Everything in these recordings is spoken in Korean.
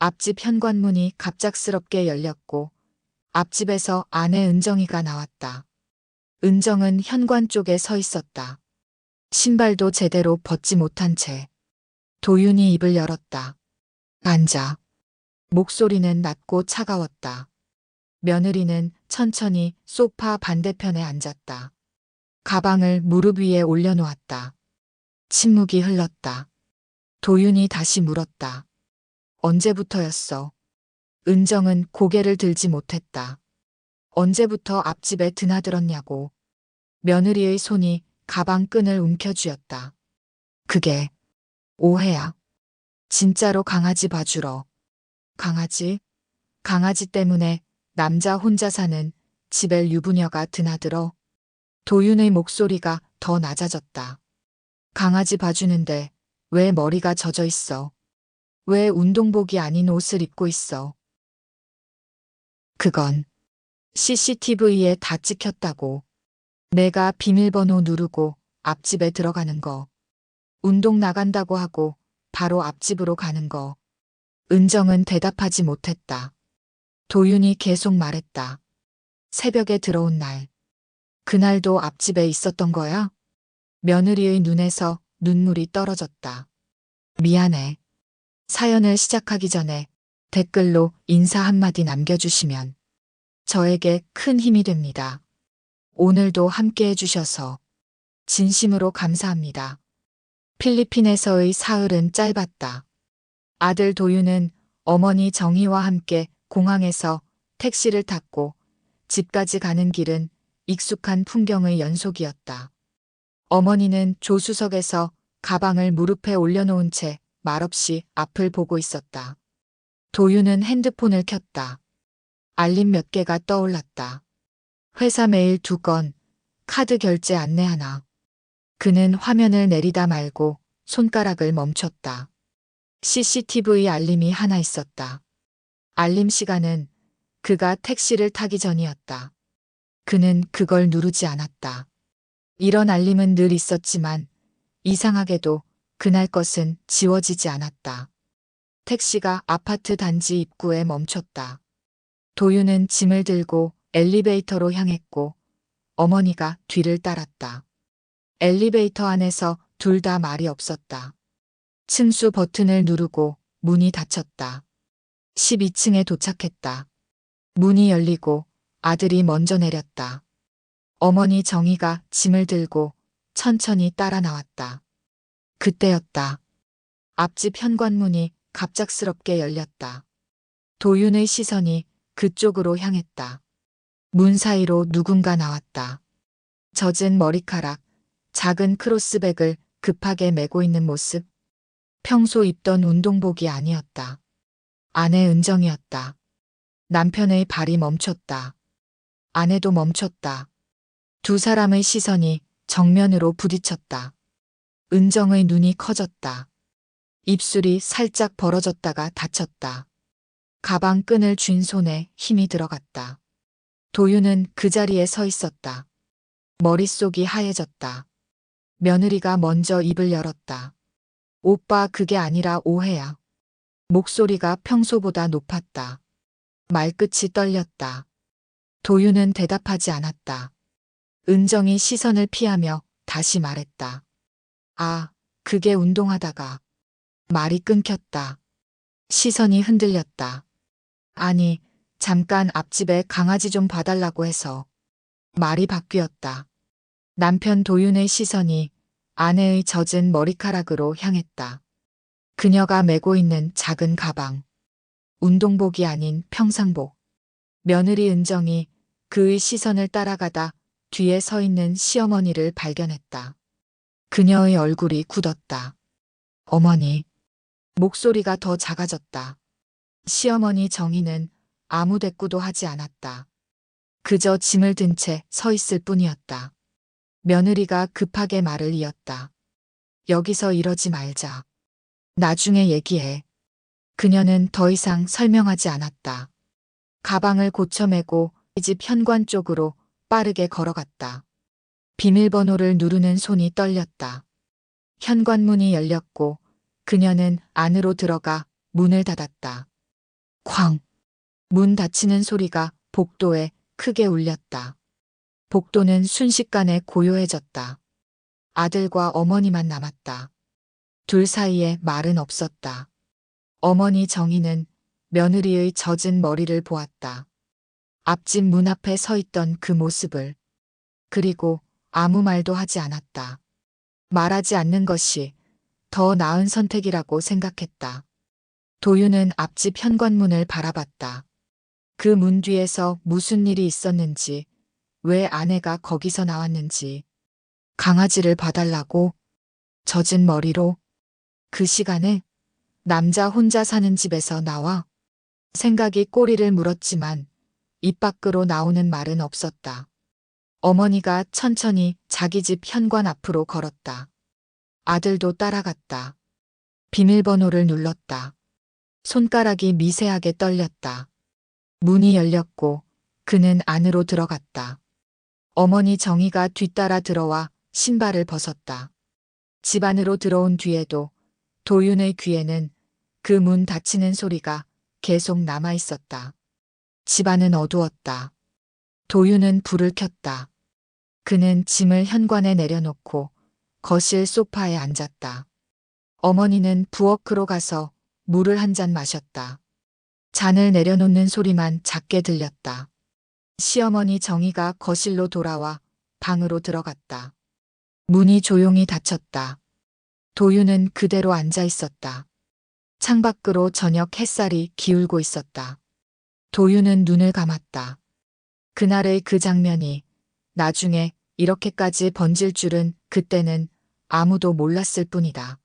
앞집 현관문이 갑작스럽게 열렸고 앞집에서 아내 은정이가 나왔다. 은정은 현관 쪽에 서 있었다. 신발도 제대로 벗지 못한 채. 도윤이 입을 열었다. 앉아. 목소리는 낮고 차가웠다. 며느리는 천천히 소파 반대편에 앉았다. 가방을 무릎 위에 올려놓았다. 침묵이 흘렀다. 도윤이 다시 물었다. 언제부터였어? 은정은 고개를 들지 못했다. 언제부터 앞집에 드나들었냐고. 며느리의 손이 가방 끈을 움켜쥐었다. 그게 오해야. 진짜로 강아지 봐주러. 강아지? 강아지 때문에 남자 혼자 사는 집에 유부녀가 드나들어. 도윤의 목소리가 더 낮아졌다. 강아지 봐주는데 왜 머리가 젖어 있어? 왜 운동복이 아닌 옷을 입고 있어? 그건 CCTV에 다 찍혔다고. 내가 비밀번호 누르고 앞집에 들어가는 거. 운동 나간다고 하고 바로 앞집으로 가는 거. 은정은 대답하지 못했다. 도윤이 계속 말했다. 새벽에 들어온 날. 그날도 앞집에 있었던 거야? 며느리의 눈에서 눈물이 떨어졌다. 미안해. 사연을 시작하기 전에 댓글로 인사 한마디 남겨주시면 저에게 큰 힘이 됩니다. 오늘도 함께 해주셔서 진심으로 감사합니다. 필리핀에서의 사흘은 짧았다. 아들 도윤은 어머니 정희와 함께 공항에서 택시를 탔고 집까지 가는 길은 익숙한 풍경의 연속이었다. 어머니는 조수석에서 가방을 무릎에 올려놓은 채 말없이 앞을 보고 있었다. 도윤은 핸드폰을 켰다. 알림 몇 개가 떠올랐다. 회사 메일 2건, 카드 결제 안내 하나. 그는 화면을 내리다 말고 손가락을 멈췄다. CCTV 알림이 하나 있었다. 알림 시간은 그가 택시를 타기 전이었다. 그는 그걸 누르지 않았다. 이런 알림은 늘 있었지만 이상하게도 그날 것은 지워지지 않았다. 택시가 아파트 단지 입구에 멈췄다. 도윤은 짐을 들고 엘리베이터로 향했고 어머니가 뒤를 따랐다. 엘리베이터 안에서 둘 다 말이 없었다. 층수 버튼을 누르고 문이 닫혔다. 12층에 도착했다. 문이 열리고 아들이 먼저 내렸다. 어머니 정희가 짐을 들고 천천히 따라 나왔다. 그때였다. 앞집 현관문이 갑작스럽게 열렸다. 도윤의 시선이 그쪽으로 향했다. 문 사이로 누군가 나왔다. 젖은 머리카락, 작은 크로스백을 급하게 메고 있는 모습. 평소 입던 운동복이 아니었다. 아내 은정이었다. 남편의 발이 멈췄다. 아내도 멈췄다. 두 사람의 시선이 정면으로 부딪혔다. 은정의 눈이 커졌다. 입술이 살짝 벌어졌다가 닫혔다. 가방 끈을 쥔 손에 힘이 들어갔다. 도윤은 그 자리에 서 있었다. 머릿속이 하얘졌다. 며느리가 먼저 입을 열었다. 오빠, 그게 아니라 오해야. 목소리가 평소보다 높았다. 말끝이 떨렸다. 도윤은 대답하지 않았다. 은정이 시선을 피하며 다시 말했다. 아, 그게 운동하다가. 말이 끊겼다. 시선이 흔들렸다. 아니, 잠깐 앞집에 강아지 좀 봐달라고 해서. 말이 바뀌었다. 남편 도윤의 시선이 아내의 젖은 머리카락으로 향했다. 그녀가 메고 있는 작은 가방. 운동복이 아닌 평상복. 며느리 은정이 그의 시선을 따라가다 뒤에 서 있는 시어머니를 발견했다. 그녀의 얼굴이 굳었다. 어머니. 목소리가 더 작아졌다. 시어머니 정희는 아무 대꾸도 하지 않았다. 그저 짐을 든 채 서 있을 뿐이었다. 며느리가 급하게 말을 이었다. 여기서 이러지 말자. 나중에 얘기해. 그녀는 더 이상 설명하지 않았다. 가방을 고쳐 메고 집 현관 쪽으로 빠르게 걸어갔다. 비밀번호를 누르는 손이 떨렸다. 현관문이 열렸고 그녀는 안으로 들어가 문을 닫았다. 쾅! 문 닫히는 소리가 복도에 크게 울렸다. 복도는 순식간에 고요해졌다. 아들과 어머니만 남았다. 둘 사이에 말은 없었다. 어머니 정희는 며느리의 젖은 머리를 보았다. 앞집 문 앞에 서 있던 그 모습을. 그리고 아무 말도 하지 않았다. 말하지 않는 것이 더 나은 선택이라고 생각했다. 도윤은 앞집 현관문을 바라봤다. 그 문 뒤에서 무슨 일이 있었는지, 왜 아내가 거기서 나왔는지, 강아지를 봐달라고, 젖은 머리로, 그 시간에 남자 혼자 사는 집에서 나와. 생각이 꼬리를 물었지만 입 밖으로 나오는 말은 없었다. 어머니가 천천히 자기 집 현관 앞으로 걸었다. 아들도 따라갔다. 비밀번호를 눌렀다. 손가락이 미세하게 떨렸다. 문이 열렸고 그는 안으로 들어갔다. 어머니 정희가 뒤따라 들어와 신발을 벗었다. 집 안으로 들어온 뒤에도 도윤의 귀에는 그 문 닫히는 소리가 계속 남아 있었다. 집안은 어두웠다. 도윤은 불을 켰다. 그는 짐을 현관에 내려놓고 거실 소파에 앉았다. 어머니는 부엌으로 가서 물을 한 잔 마셨다. 잔을 내려놓는 소리만 작게 들렸다. 시어머니 정희가 거실로 돌아와 방으로 들어갔다. 문이 조용히 닫혔다. 도윤은 그대로 앉아 있었다. 창밖으로 저녁 햇살이 기울고 있었다. 도윤은 눈을 감았다. 그날의 그 장면이 나중에 이렇게까지 번질 줄은 그때는 아무도 몰랐을 뿐이다.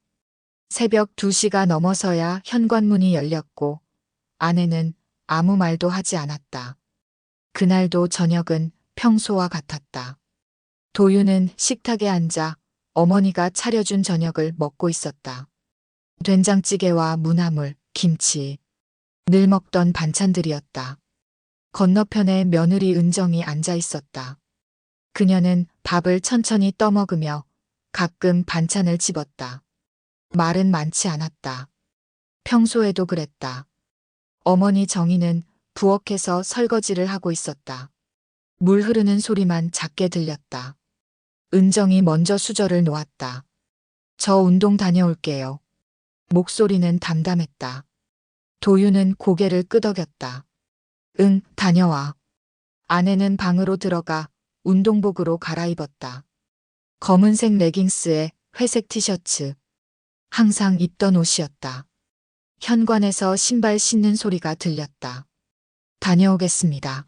새벽 2시가 넘어서야 현관문이 열렸고 아내는 아무 말도 하지 않았다. 그날도 저녁은 평소와 같았다. 도윤은 식탁에 앉아 어머니가 차려준 저녁을 먹고 있었다. 된장찌개와 무나물, 김치, 늘 먹던 반찬들이었다. 건너편에 며느리 은정이 앉아 있었다. 그녀는 밥을 천천히 떠먹으며 가끔 반찬을 집었다. 말은 많지 않았다. 평소에도 그랬다. 어머니 정희는 부엌에서 설거지를 하고 있었다. 물 흐르는 소리만 작게 들렸다. 은정이 먼저 수저를 놓았다. 저 운동 다녀올게요. 목소리는 담담했다. 도윤은 고개를 끄덕였다. 응, 다녀와. 아내는 방으로 들어가 운동복으로 갈아입었다. 검은색 레깅스에 회색 티셔츠. 항상 입던 옷이었다. 현관에서 신발 신는 소리가 들렸다. 다녀오겠습니다.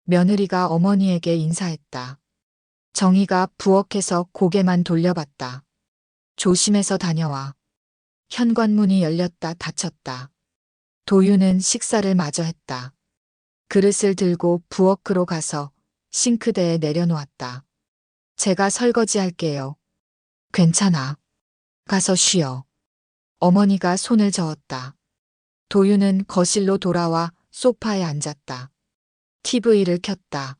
며느리가 어머니에게 인사했다. 정희가 부엌에서 고개만 돌려봤다. 조심해서 다녀와. 현관문이 열렸다 닫혔다. 도윤은 식사를 마저 했다. 그릇을 들고 부엌으로 가서 싱크대에 내려놓았다. 제가 설거지할게요. 괜찮아. 가서 쉬어. 어머니가 손을 저었다. 도윤은 거실로 돌아와 소파에 앉았다. TV를 켰다.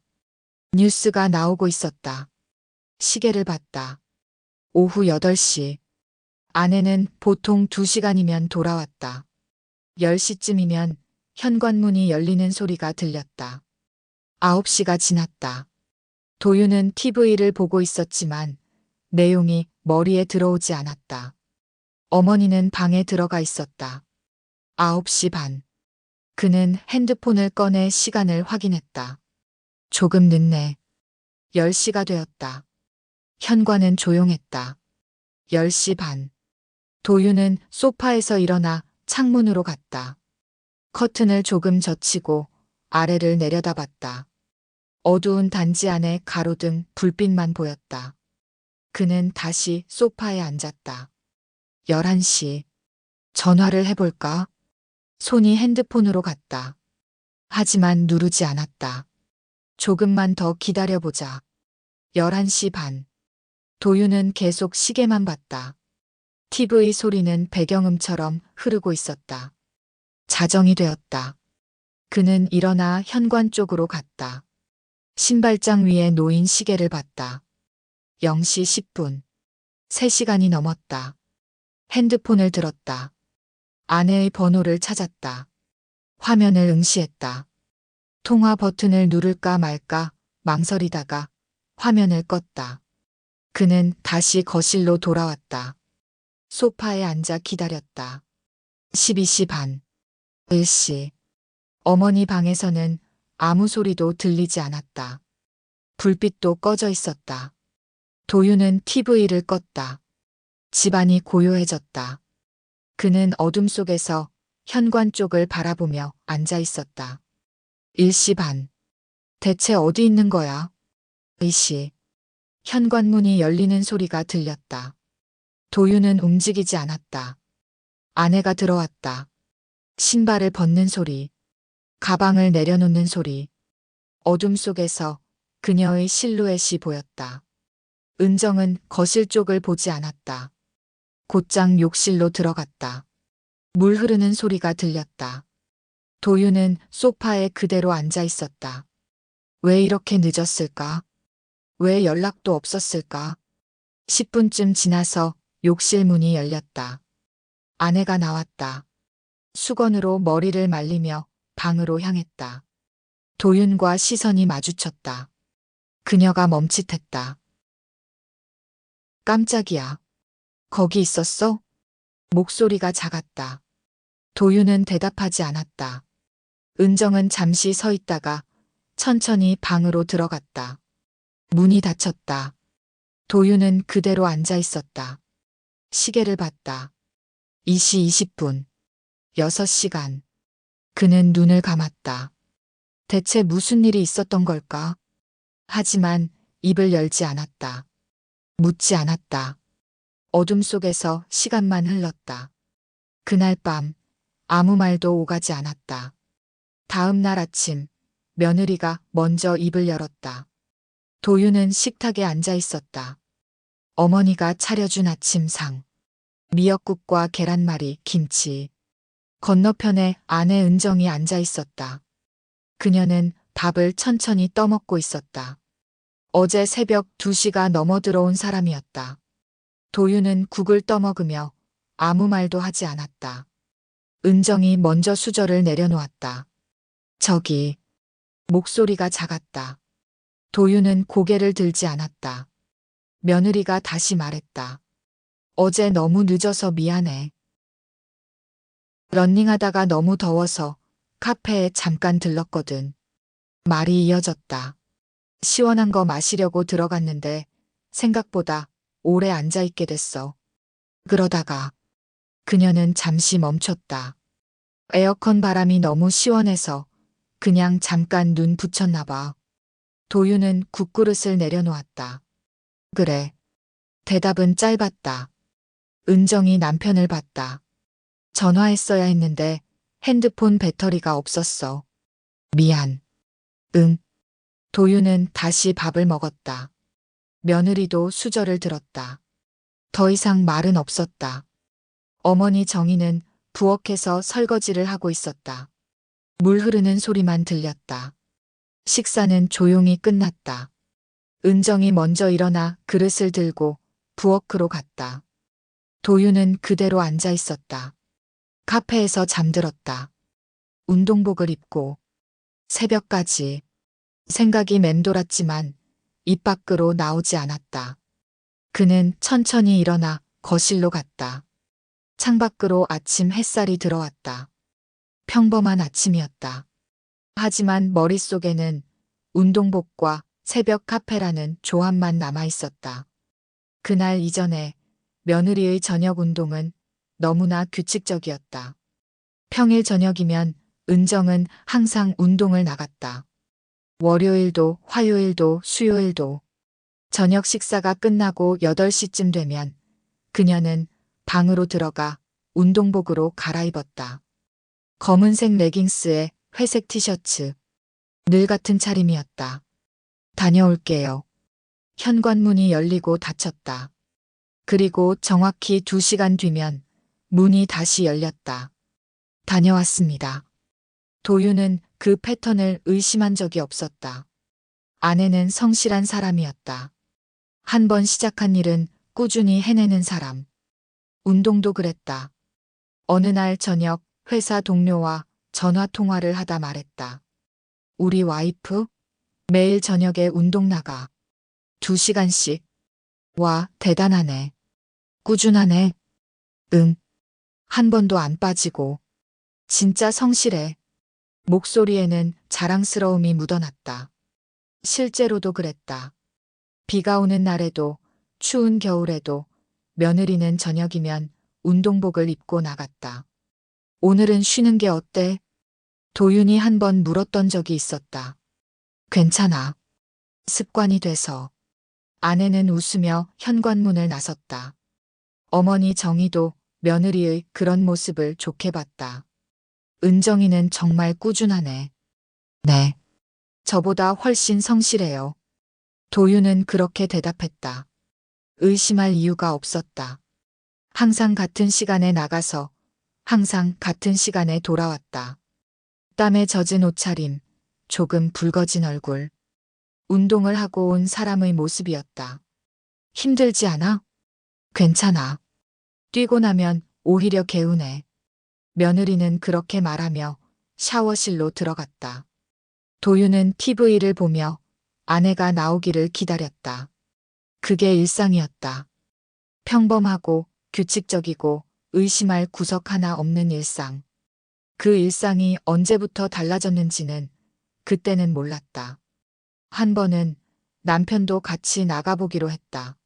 뉴스가 나오고 있었다. 시계를 봤다. 오후 8시. 아내는 보통 2시간이면 돌아왔다. 10시쯤이면 현관문이 열리는 소리가 들렸다. 9시가 지났다. 도윤은 TV를 보고 있었지만 내용이 머리에 들어오지 않았다. 어머니는 방에 들어가 있었다. 9시 반. 그는 핸드폰을 꺼내 시간을 확인했다. 조금 늦네. 10시가 되었다. 현관은 조용했다. 10시 반. 도윤은 소파에서 일어나 창문으로 갔다. 커튼을 조금 젖히고 아래를 내려다봤다. 어두운 단지 안에 가로등 불빛만 보였다. 그는 다시 소파에 앉았다. 11시. 전화를 해볼까? 손이 핸드폰으로 갔다. 하지만 누르지 않았다. 조금만 더 기다려보자. 11시 반. 도윤은 계속 시계만 봤다. TV 소리는 배경음처럼 흐르고 있었다. 자정이 되었다. 그는 일어나 현관 쪽으로 갔다. 신발장 위에 놓인 시계를 봤다. 0시 10분. 3시간이 넘었다. 핸드폰을 들었다. 아내의 번호를 찾았다. 화면을 응시했다. 통화 버튼을 누를까 말까 망설이다가 화면을 껐다. 그는 다시 거실로 돌아왔다. 소파에 앉아 기다렸다. 12시 반. 1시. 어머니 방에서는 아무 소리도 들리지 않았다. 불빛도 꺼져 있었다. 도윤은 TV를 껐다. 집안이 고요해졌다. 그는 어둠 속에서 현관 쪽을 바라보며 앉아 있었다. 1시 반. 대체 어디 있는 거야? 2시. 현관문이 열리는 소리가 들렸다. 도윤은 움직이지 않았다. 아내가 들어왔다. 신발을 벗는 소리, 가방을 내려놓는 소리. 어둠 속에서 그녀의 실루엣이 보였다. 은정은 거실 쪽을 보지 않았다. 곧장 욕실로 들어갔다. 물 흐르는 소리가 들렸다. 도윤은 소파에 그대로 앉아 있었다. 왜 이렇게 늦었을까? 왜 연락도 없었을까? 10분쯤 지나서 욕실 문이 열렸다. 아내가 나왔다. 수건으로 머리를 말리며 방으로 향했다. 도윤과 시선이 마주쳤다. 그녀가 멈칫했다. 깜짝이야. 거기 있었어? 목소리가 작았다. 도윤은 대답하지 않았다. 은정은 잠시 서 있다가 천천히 방으로 들어갔다. 문이 닫혔다. 도윤은 그대로 앉아 있었다. 시계를 봤다. 2시 20분. 6시간. 그는 눈을 감았다. 대체 무슨 일이 있었던 걸까? 하지만 입을 열지 않았다. 묻지 않았다. 어둠 속에서 시간만 흘렀다. 그날 밤 아무 말도 오가지 않았다. 다음 날 아침 며느리가 먼저 입을 열었다. 도윤은 식탁에 앉아 있었다. 어머니가 차려준 아침상. 미역국과 계란말이, 김치. 건너편에 아내 은정이 앉아 있었다. 그녀는 밥을 천천히 떠먹고 있었다. 어제 새벽 2시가 넘어 들어온 사람이었다. 도윤은 국을 떠먹으며 아무 말도 하지 않았다. 은정이 먼저 수저를 내려놓았다. 저기. 목소리가 작았다. 도윤은 고개를 들지 않았다. 며느리가 다시 말했다. 어제 너무 늦어서 미안해. 런닝하다가 너무 더워서 카페에 잠깐 들렀거든. 말이 이어졌다. 시원한 거 마시려고 들어갔는데 생각보다 오래 앉아 있게 됐어. 그러다가 그녀는 잠시 멈췄다. 에어컨 바람이 너무 시원해서 그냥 잠깐 눈 붙였나 봐. 도윤은 국그릇을 내려놓았다. 그래. 대답은 짧았다. 은정이 남편을 봤다. 전화했어야 했는데 핸드폰 배터리가 없었어. 미안. 응. 도윤은 다시 밥을 먹었다. 며느리도 수저를 들었다. 더 이상 말은 없었다. 어머니 정희는 부엌에서 설거지를 하고 있었다. 물 흐르는 소리만 들렸다. 식사는 조용히 끝났다. 은정이 먼저 일어나 그릇을 들고 부엌으로 갔다. 도윤은 그대로 앉아 있었다. 카페에서 잠들었다. 운동복을 입고 새벽까지 생각이 맴돌았지만 입 밖으로 나오지 않았다. 그는 천천히 일어나 거실로 갔다. 창밖으로 아침 햇살이 들어왔다. 평범한 아침이었다. 하지만 머릿속에는 운동복과 새벽 카페라는 조합만 남아 있었다. 그날 이전에 며느리의 저녁 운동은 너무나 규칙적이었다. 평일 저녁이면 은정은 항상 운동을 나갔다. 월요일도 화요일도 수요일도. 저녁 식사가 끝나고 8시쯤 되면 그녀는 방으로 들어가 운동복으로 갈아입었다. 검은색 레깅스에 회색 티셔츠. 늘 같은 차림이었다. 다녀올게요. 현관문이 열리고 닫혔다. 그리고 정확히 2시간 뒤면 문이 다시 열렸다. 다녀왔습니다. 도윤은 그 패턴을 의심한 적이 없었다. 아내는 성실한 사람이었다. 한 번 시작한 일은 꾸준히 해내는 사람. 운동도 그랬다. 어느 날 저녁 회사 동료와 전화 통화를 하다 말했다. 우리 와이프? 매일 저녁에 운동 나가. 2시간씩. 와, 대단하네. 꾸준하네. 응. 한 번도 안 빠지고. 진짜 성실해. 목소리에는 자랑스러움이 묻어났다. 실제로도 그랬다. 비가 오는 날에도 추운 겨울에도 며느리는 저녁이면 운동복을 입고 나갔다. 오늘은 쉬는 게 어때? 도윤이 한 번 물었던 적이 있었다. 괜찮아. 습관이 돼서. 아내는 웃으며 현관문을 나섰다. 어머니 정희도 며느리의 그런 모습을 좋게 봤다. 은정이는 정말 꾸준하네. 네. 저보다 훨씬 성실해요. 도윤은 그렇게 대답했다. 의심할 이유가 없었다. 항상 같은 시간에 나가서 항상 같은 시간에 돌아왔다. 땀에 젖은 옷차림, 조금 붉어진 얼굴. 운동을 하고 온 사람의 모습이었다. 힘들지 않아? 괜찮아. 뛰고 나면 오히려 개운해. 며느리는 그렇게 말하며 샤워실로 들어갔다. 도윤은 TV를 보며 아내가 나오기를 기다렸다. 그게 일상이었다. 평범하고 규칙적이고 의심할 구석 하나 없는 일상. 그 일상이 언제부터 달라졌는지는 그때는 몰랐다. 한 번은 남편도 같이 나가보기로 했다.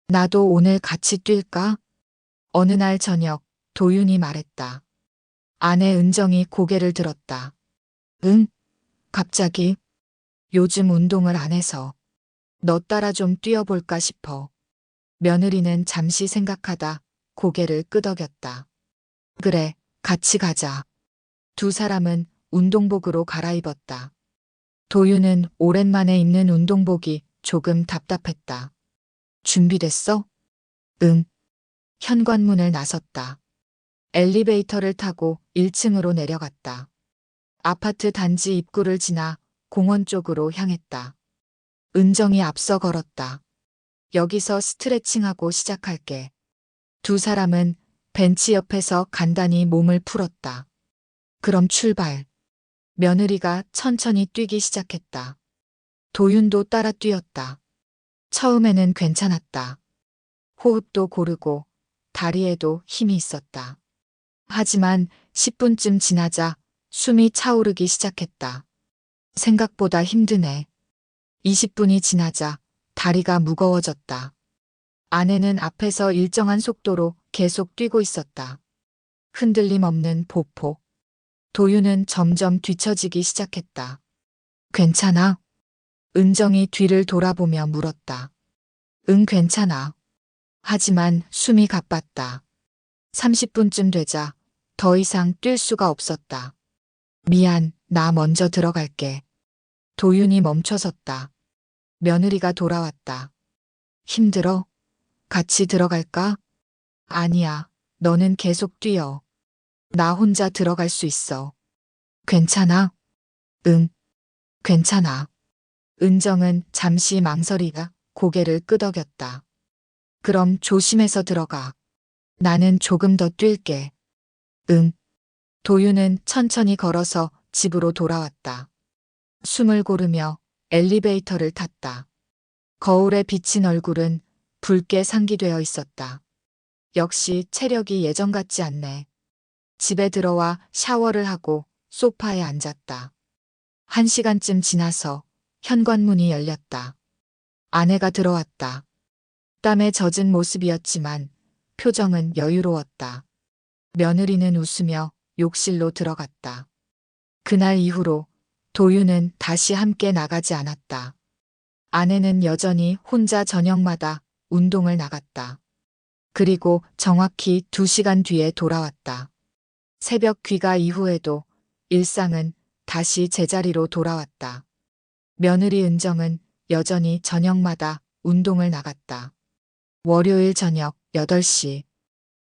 나도 오늘 같이 뛸까? 어느 날 저녁 도윤이 말했다. 아내 은정이 고개를 들었다. 응? 갑자기? 요즘 운동을 안 해서 너 따라 좀 뛰어볼까 싶어. 며느리는 잠시 생각하다 고개를 끄덕였다. 그래, 같이 가자. 두 사람은 운동복으로 갈아입었다. 도윤은 오랜만에 입는 운동복이 조금 답답했다. 준비됐어? 응. 현관문을 나섰다. 엘리베이터를 타고 1층으로 내려갔다. 아파트 단지 입구를 지나 공원 쪽으로 향했다. 은정이 앞서 걸었다. 여기서 스트레칭하고 시작할게. 두 사람은 벤치 옆에서 간단히 몸을 풀었다. 그럼 출발. 며느리가 천천히 뛰기 시작했다. 도윤도 따라 뛰었다. 처음에는 괜찮았다. 호흡도 고르고 다리에도 힘이 있었다. 하지만 10분쯤 지나자 숨이 차오르기 시작했다. 생각보다 힘드네. 20분이 지나자 다리가 무거워졌다. 아내는 앞에서 일정한 속도로 계속 뛰고 있었다. 흔들림 없는 보폭. 도윤은 점점 뒤처지기 시작했다. 괜찮아? 은정이 뒤를 돌아보며 물었다. 응, 괜찮아. 하지만 숨이 가빴다. 30분쯤 되자 더 이상 뛸 수가 없었다. 미안, 나 먼저 들어갈게. 도윤이 멈춰섰다. 며느리가 돌아왔다. 힘들어? 같이 들어갈까? 아니야, 너는 계속 뛰어. 나 혼자 들어갈 수 있어. 괜찮아? 응, 괜찮아. 은정은 잠시 망설이다 고개를 끄덕였다. 그럼 조심해서 들어가. 나는 조금 더 뛸게. 응. 도윤은 천천히 걸어서 집으로 돌아왔다. 숨을 고르며 엘리베이터를 탔다. 거울에 비친 얼굴은 붉게 상기되어 있었다. 역시 체력이 예전 같지 않네. 집에 들어와 샤워를 하고 소파에 앉았다. 1시간쯤 지나서 현관문이 열렸다. 아내가 들어왔다. 땀에 젖은 모습이었지만 표정은 여유로웠다. 며느리는 웃으며 욕실로 들어갔다. 그날 이후로 도윤은 다시 함께 나가지 않았다. 아내는 여전히 혼자 저녁마다 운동을 나갔다. 그리고 정확히 2시간 뒤에 돌아왔다. 새벽 귀가 이후에도 일상은 다시 제자리로 돌아왔다. 며느리 은정은 여전히 저녁마다 운동을 나갔다. 월요일 저녁 8시.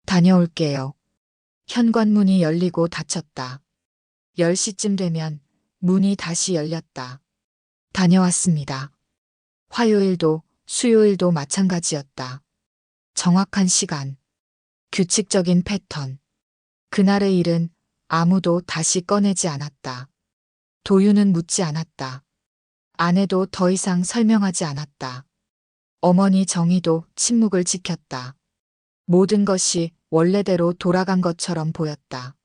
다녀올게요. 현관문이 열리고 닫혔다. 10시쯤 되면 문이 다시 열렸다. 다녀왔습니다. 화요일도 수요일도 마찬가지였다. 정확한 시간. 규칙적인 패턴. 그날의 일은 아무도 다시 꺼내지 않았다. 도윤은 묻지 않았다. 아내도 더 이상 설명하지 않았다. 어머니 정희도 침묵을 지켰다. 모든 것이 원래대로 돌아간 것처럼 보였다.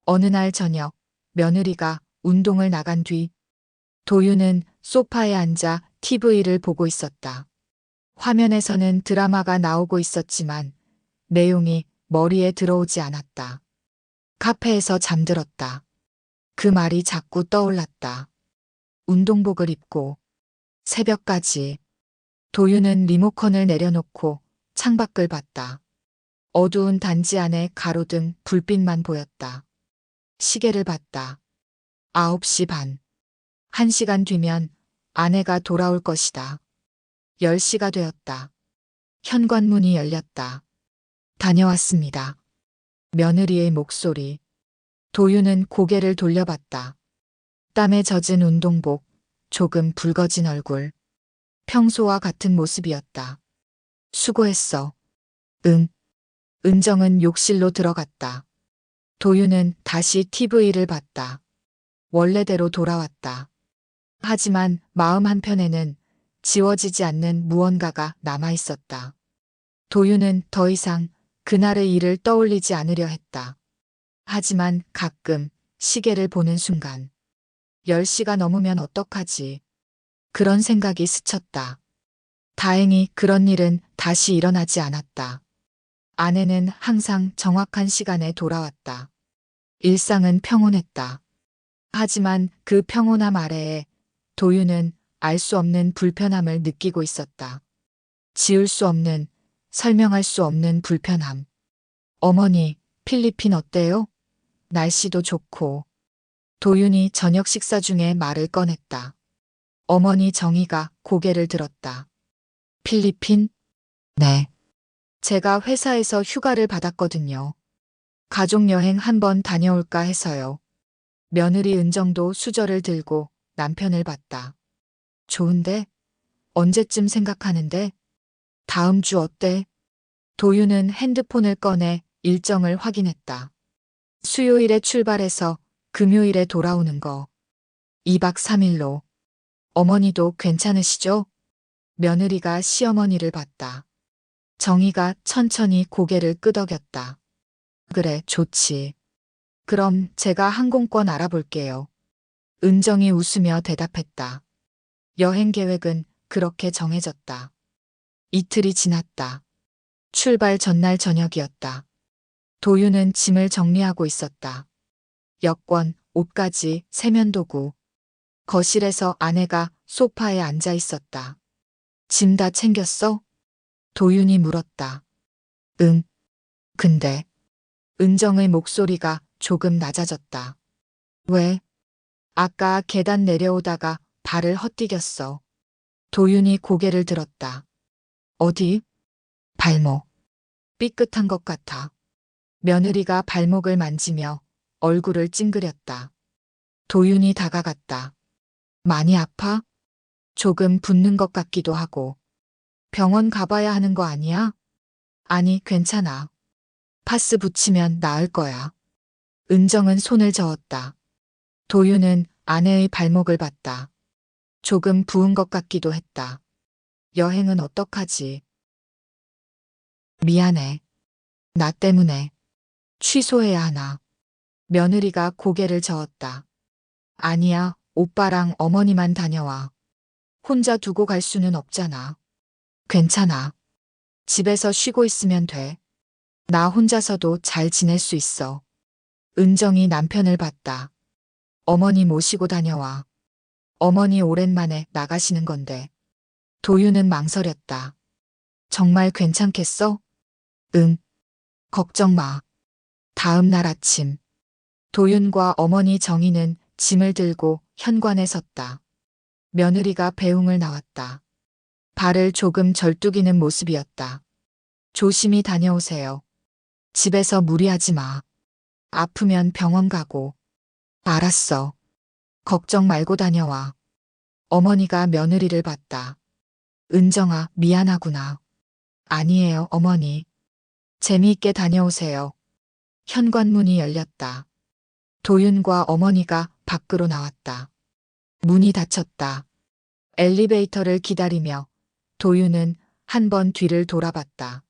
어느 날 저녁, 며느리가 운동을 나간 뒤 도윤은 소파에 앉아 TV를 보고 있었다. 화면에서는 드라마가 나오고 있었지만 내용이 머리에 들어오지 않았다. 카페에서 잠들었다. 그 말이 자꾸 떠올랐다. 운동복을 입고 새벽까지. 도윤은 리모컨을 내려놓고 창밖을 봤다. 어두운 단지 안에 가로등 불빛만 보였다. 시계를 봤다. 9시 반. 1시간 뒤면 아내가 돌아올 것이다. 10시가 되었다. 현관문이 열렸다. 다녀왔습니다. 며느리의 목소리. 도윤은 고개를 돌려봤다. 땀에 젖은 운동복, 조금 붉어진 얼굴. 평소와 같은 모습이었다. 수고했어. 응. 은정은 욕실로 들어갔다. 도윤은 다시 TV를 봤다. 원래대로 돌아왔다. 하지만 마음 한편에는 지워지지 않는 무언가가 남아 있었다. 도윤은 더 이상 그날의 일을 떠올리지 않으려 했다. 하지만 가끔 시계를 보는 순간 10시가 넘으면 어떡하지? 그런 생각이 스쳤다. 다행히 그런 일은 다시 일어나지 않았다. 아내는 항상 정확한 시간에 돌아왔다. 일상은 평온했다. 하지만 그 평온함 아래에 도윤은 알 수 없는 불편함을 느끼고 있었다. 지울 수 없는, 설명할 수 없는 불편함. 어머니, 필리핀 어때요? 날씨도 좋고. 도윤이 저녁 식사 중에 말을 꺼냈다. 어머니 정희가 고개를 들었다. 필리핀? 네. 제가 회사에서 휴가를 받았거든요. 가족여행 한번 다녀올까 해서요. 며느리 은정도 수저를 들고 남편을 봤다. 좋은데? 언제쯤 생각하는데? 다음 주 어때? 도윤은 핸드폰을 꺼내 일정을 확인했다. 수요일에 출발해서 금요일에 돌아오는 거. 2박 3일로. 어머니도 괜찮으시죠? 며느리가 시어머니를 봤다. 정희가 천천히 고개를 끄덕였다. 그래, 좋지. 그럼 제가 항공권 알아볼게요. 은정이 웃으며 대답했다. 여행 계획은 그렇게 정해졌다. 이틀이 지났다. 출발 전날 저녁이었다. 도윤은 짐을 정리하고 있었다. 여권, 옷까지, 세면도구. 거실에서 아내가 소파에 앉아 있었다. 짐 다 챙겼어? 도윤이 물었다. 응. 근데 은정의 목소리가 조금 낮아졌다. 왜? 아까 계단 내려오다가 발을 헛디뎠어. 도윤이 고개를 들었다. 어디? 발목. 삐끗한 것 같아. 며느리가 발목을 만지며 얼굴을 찡그렸다. 도윤이 다가갔다. 많이 아파? 조금 붓는 것 같기도 하고. 병원 가봐야 하는 거 아니야? 아니, 괜찮아. 파스 붙이면 나을 거야. 은정은 손을 저었다. 도윤은 아내의 발목을 봤다. 조금 부은 것 같기도 했다. 여행은 어떡하지? 미안해. 나 때문에. 취소해야 하나. 며느리가 고개를 저었다. 아니야, 오빠랑 어머니만 다녀와. 혼자 두고 갈 수는 없잖아. 괜찮아. 집에서 쉬고 있으면 돼. 나 혼자서도 잘 지낼 수 있어. 은정이 남편을 봤다. 어머니 모시고 다녀와. 어머니 오랜만에 나가시는 건데. 도윤은 망설였다. 정말 괜찮겠어? 응. 걱정 마. 다음 날 아침. 도윤과 어머니 정희는 짐을 들고 현관에 섰다. 며느리가 배웅을 나왔다. 발을 조금 절뚝이는 모습이었다. 조심히 다녀오세요. 집에서 무리하지 마. 아프면 병원 가고. 알았어. 걱정 말고 다녀와. 어머니가 며느리를 봤다. 은정아, 미안하구나. 아니에요, 어머니. 재미있게 다녀오세요. 현관문이 열렸다. 도윤과 어머니가 밖으로 나왔다. 문이 닫혔다. 엘리베이터를 기다리며 도윤은 한 번 뒤를 돌아봤다.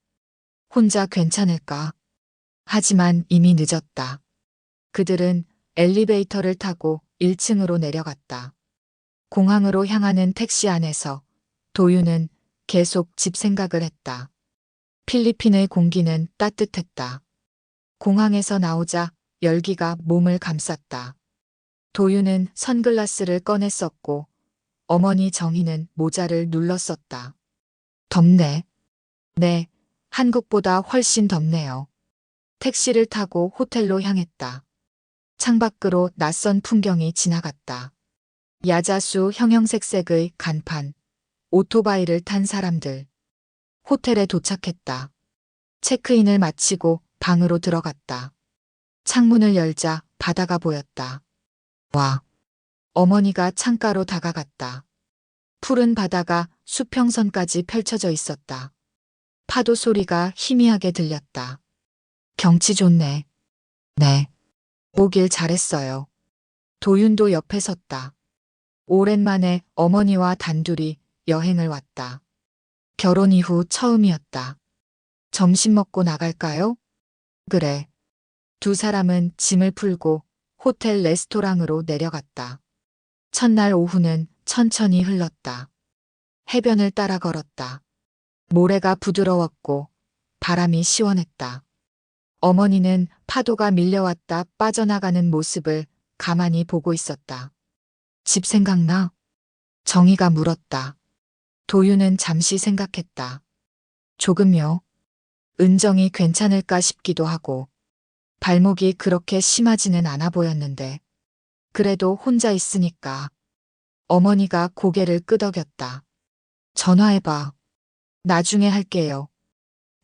혼자 괜찮을까? 하지만 이미 늦었다. 그들은 엘리베이터를 타고 1층으로 내려갔다. 공항으로 향하는 택시 안에서 도윤은 계속 집 생각을 했다. 필리핀의 공기는 따뜻했다. 공항에서 나오자 열기가 몸을 감쌌다. 도윤은 선글라스를 꺼내 썼고 어머니 정희는 모자를 눌러 썼다. 덥네. 네, 한국보다 훨씬 덥네요. 택시를 타고 호텔로 향했다. 창밖으로 낯선 풍경이 지나갔다. 야자수 형형색색의 간판, 오토바이를 탄 사람들. 호텔에 도착했다. 체크인을 마치고 방으로 들어갔다. 창문을 열자 바다가 보였다. 와. 어머니가 창가로 다가갔다. 푸른 바다가 수평선까지 펼쳐져 있었다. 파도 소리가 희미하게 들렸다. 경치 좋네. 네. 오길 잘했어요. 도윤도 옆에 섰다. 오랜만에 어머니와 단둘이 여행을 왔다. 결혼 이후 처음이었다. 점심 먹고 나갈까요? 그래. 두 사람은 짐을 풀고 호텔 레스토랑으로 내려갔다. 첫날 오후는 천천히 흘렀다. 해변을 따라 걸었다. 모래가 부드러웠고 바람이 시원했다. 어머니는 파도가 밀려왔다 빠져나가는 모습을 가만히 보고 있었다. 집 생각나? 정희가 물었다. 도윤은 잠시 생각했다. 조금요. 은정이 괜찮을까 싶기도 하고 발목이 그렇게 심하지는 않아 보였는데 그래도 혼자 있으니까. 어머니가 고개를 끄덕였다. 전화해봐. 나중에 할게요.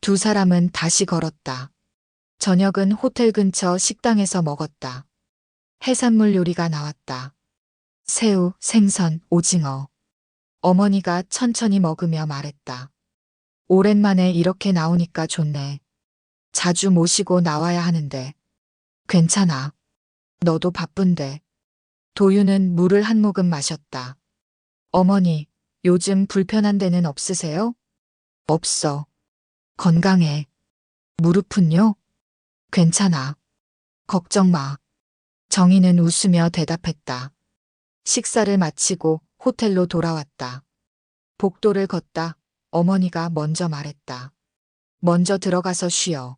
두 사람은 다시 걸었다. 저녁은 호텔 근처 식당에서 먹었다. 해산물 요리가 나왔다. 새우, 생선, 오징어. 어머니가 천천히 먹으며 말했다. 오랜만에 이렇게 나오니까 좋네. 자주 모시고 나와야 하는데. 괜찮아. 너도 바쁜데. 도윤은 물을 한 모금 마셨다. 어머니, 요즘 불편한 데는 없으세요? 없어. 건강해. 무릎은요? 괜찮아. 걱정 마. 정희는 웃으며 대답했다. 식사를 마치고 호텔로 돌아왔다. 복도를 걷다 어머니가 먼저 말했다. 먼저 들어가서 쉬어.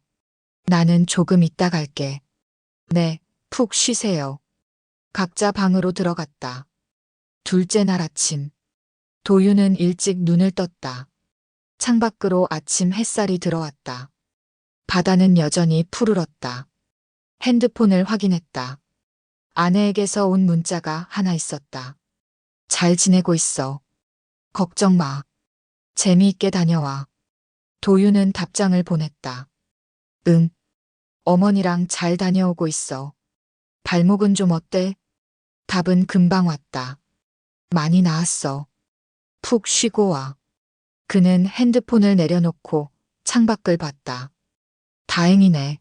나는 조금 있다 갈게. 네, 푹 쉬세요. 각자 방으로 들어갔다. 둘째 날 아침. 도윤은 일찍 눈을 떴다. 창밖으로 아침 햇살이 들어왔다. 바다는 여전히 푸르렀다. 핸드폰을 확인했다. 아내에게서 온 문자가 하나 있었다. 잘 지내고 있어. 걱정 마. 재미있게 다녀와. 도윤은 답장을 보냈다. 응. 어머니랑 잘 다녀오고 있어. 발목은 좀 어때? 답은 금방 왔다. 많이 나았어. 푹 쉬고 와. 그는 핸드폰을 내려놓고 창밖을 봤다. 다행이네.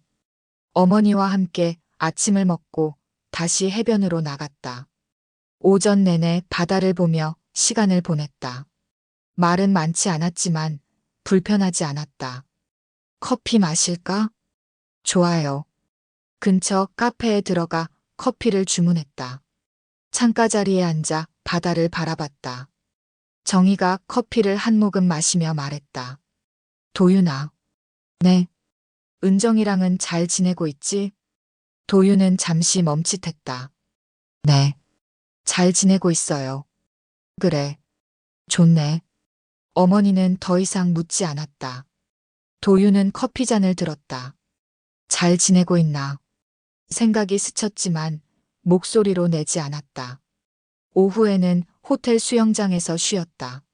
어머니와 함께 아침을 먹고 다시 해변으로 나갔다. 오전 내내 바다를 보며 시간을 보냈다. 말은 많지 않았지만 불편하지 않았다. 커피 마실까? 좋아요. 근처 카페에 들어가 커피를 주문했다. 창가 자리에 앉아 바다를 바라봤다. 정희가 커피를 한 모금 마시며 말했다. 도윤아. 네. 은정이랑은 잘 지내고 있지? 도윤은 잠시 멈칫했다. 네. 잘 지내고 있어요. 그래. 좋네. 어머니는 더 이상 묻지 않았다. 도윤은 커피잔을 들었다. 잘 지내고 있나? 생각이 스쳤지만 목소리로 내지 않았다. 오후에는 호텔 수영장에서 쉬었다.